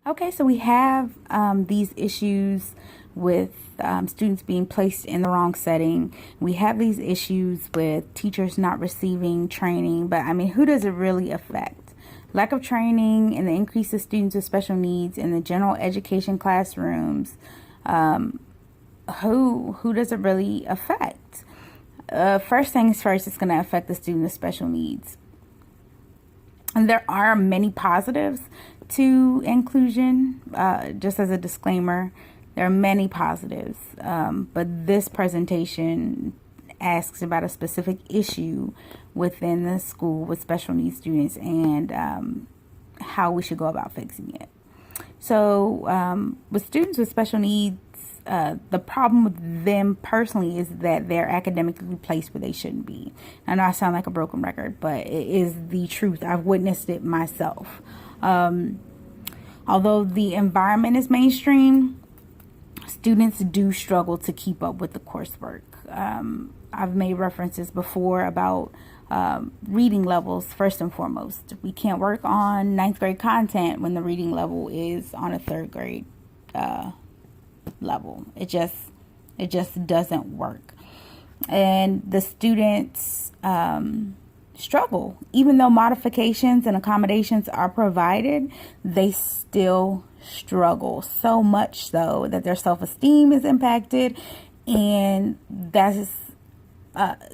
Okay, so we have these issues with students being placed in the wrong setting. We have these issues with teachers not receiving training, but I mean, who does it really affect? Lack of training and the increase of students with special needs in the general education classrooms. Who does it really affect? First things first, it's going to affect the student with special needs. And there are many positives to inclusion. Just as a disclaimer, there are many positives, but this presentation asks about a specific issue within the school with special needs students and how we should go about fixing it. So with students with special needs, the problem with them personally is that they're academically placed where they shouldn't be. I know I sound like a broken record, but it is the truth. I've witnessed it myself. Although the environment is mainstream, students do struggle to keep up with the coursework. I've made references before about reading levels first and foremost. We can't work on ninth grade content when the reading level is on a third grade level. It just doesn't work. And the students struggle. Even though modifications and accommodations are provided, they still struggle, so much so that their self-esteem is impacted. And that's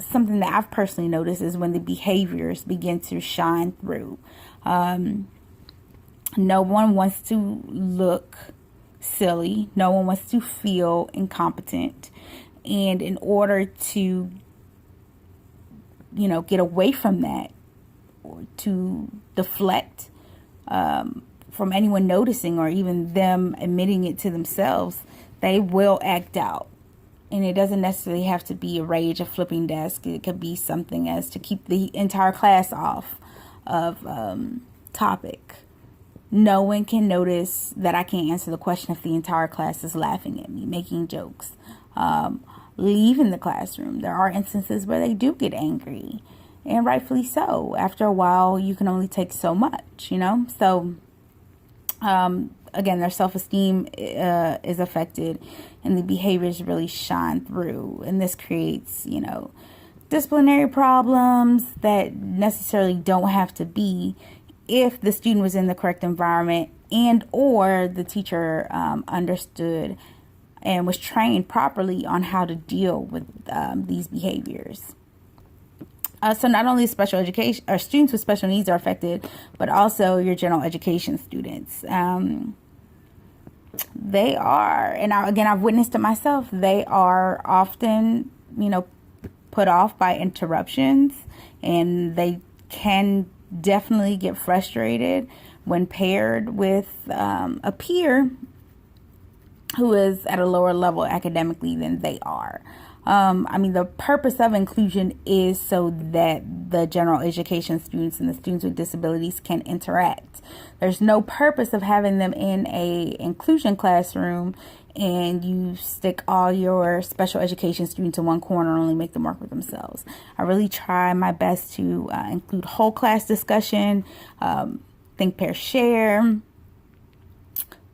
something that I've personally noticed is when the behaviors begin to shine through. No one wants to look silly. No one wants to feel incompetent. And in order to, get away from that, or to deflect from anyone noticing or even them admitting it to themselves, they will act out. And it doesn't necessarily have to be a rage, a flipping desk. It could be something as to keep the entire class off of topic. No one can notice that I can't answer the question if the entire class is laughing at me, making jokes, leaving the classroom. There are instances where they do get angry, and rightfully so. After a while, you can only take so much, So, again, their self-esteem is affected, and the behaviors really shine through. And this creates, disciplinary problems that necessarily don't have to be if the student was in the correct environment and or the teacher understood and was trained properly on how to deal with these behaviors. So not only special education or students with special needs are affected, but also your general education students. They are, and I've witnessed it myself, they are often, put off by interruptions, and they can definitely get frustrated when paired with a peer who is at a lower level academically than they are. The purpose of inclusion is so that the general education students and the students with disabilities can interact. There's no purpose of having them in a inclusion classroom and you stick all your special education students in one corner and only make them work with themselves. I really try my best to include whole class discussion, think, pair, share.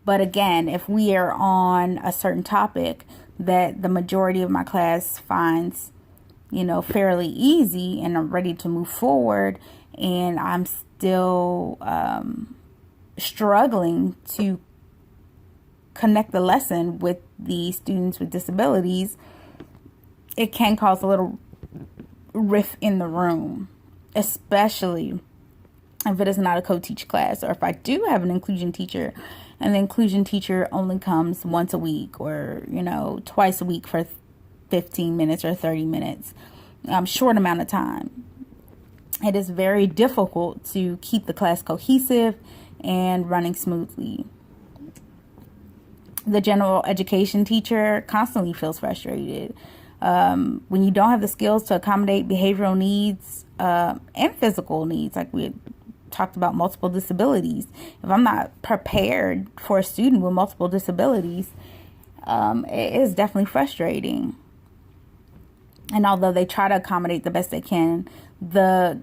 But again, if we are on a certain topic that the majority of my class finds, fairly easy and are ready to move forward, and I'm still struggling to connect the lesson with the students with disabilities, it can cause a little rift in the room, especially if it is not a co-teach class, or if I do have an inclusion teacher and the inclusion teacher only comes once a week or, twice a week for 15 minutes or 30 minutes, short amount of time. It is very difficult to keep the class cohesive and running smoothly. The general education teacher constantly feels frustrated. When you don't have the skills to accommodate behavioral needs and physical needs, like we talked about multiple disabilities. If I'm not prepared for a student with multiple disabilities, it is definitely frustrating. And although they try to accommodate the best they can, the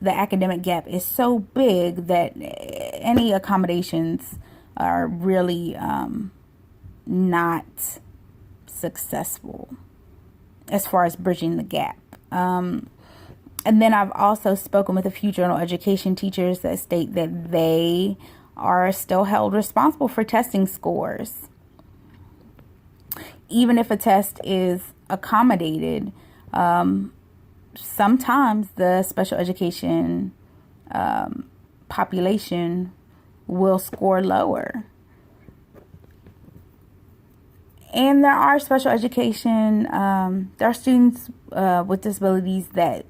academic gap is so big that any accommodations are really not successful as far as bridging the gap. And then I've also spoken with a few general education teachers that state that they are still held responsible for testing scores. Even if a test is accommodated, sometimes the special education population will score lower. And there are special education, there are students with disabilities that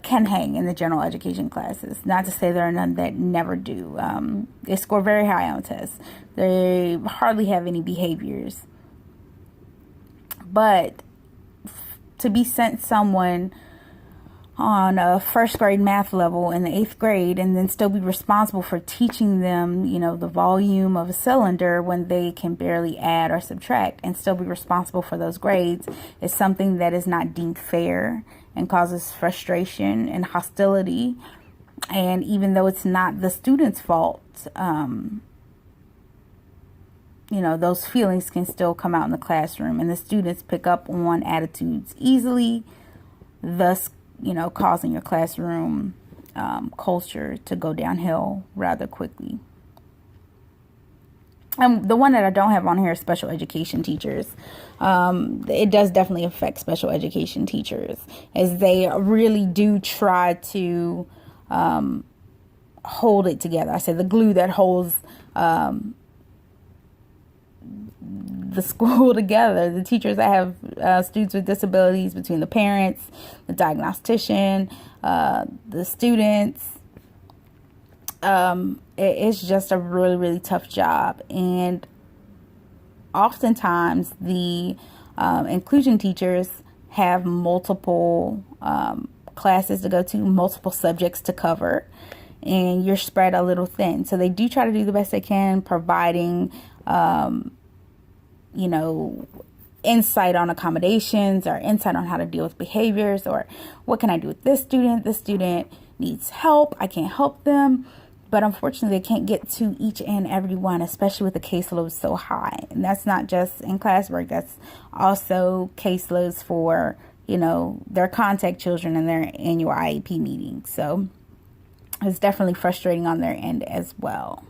can hang in the general education classes. Not to say there are none that never do. They score very high on tests. They hardly have any behaviors. But to be sent someone on a first grade math level in the 8th grade and then still be responsible for teaching them, the volume of a cylinder when they can barely add or subtract, and still be responsible for those grades is something that is not deemed fair and causes frustration and hostility. And even though it's not the student's fault, those feelings can still come out in the classroom, and the students pick up on attitudes easily, thus causing your classroom culture to go downhill rather quickly. The one that I don't have on here is special education teachers. It does definitely affect special education teachers, as they really do try to hold it together. I said the glue that holds the school together. The teachers that have students with disabilities, between the parents, the diagnostician, the students, it's just a really, really tough job. And oftentimes the inclusion teachers have multiple classes to go to, multiple subjects to cover, and you're spread a little thin. So they do try to do the best they can, providing insight on accommodations, or insight on how to deal with behaviors, or what can I do with this student? This student needs help. I can't help them. But unfortunately, they can't get to each and every one, especially with the caseload so high. And that's not just in classwork. That's also caseloads for, their contact children and their annual IEP meetings. So it's definitely frustrating on their end as well.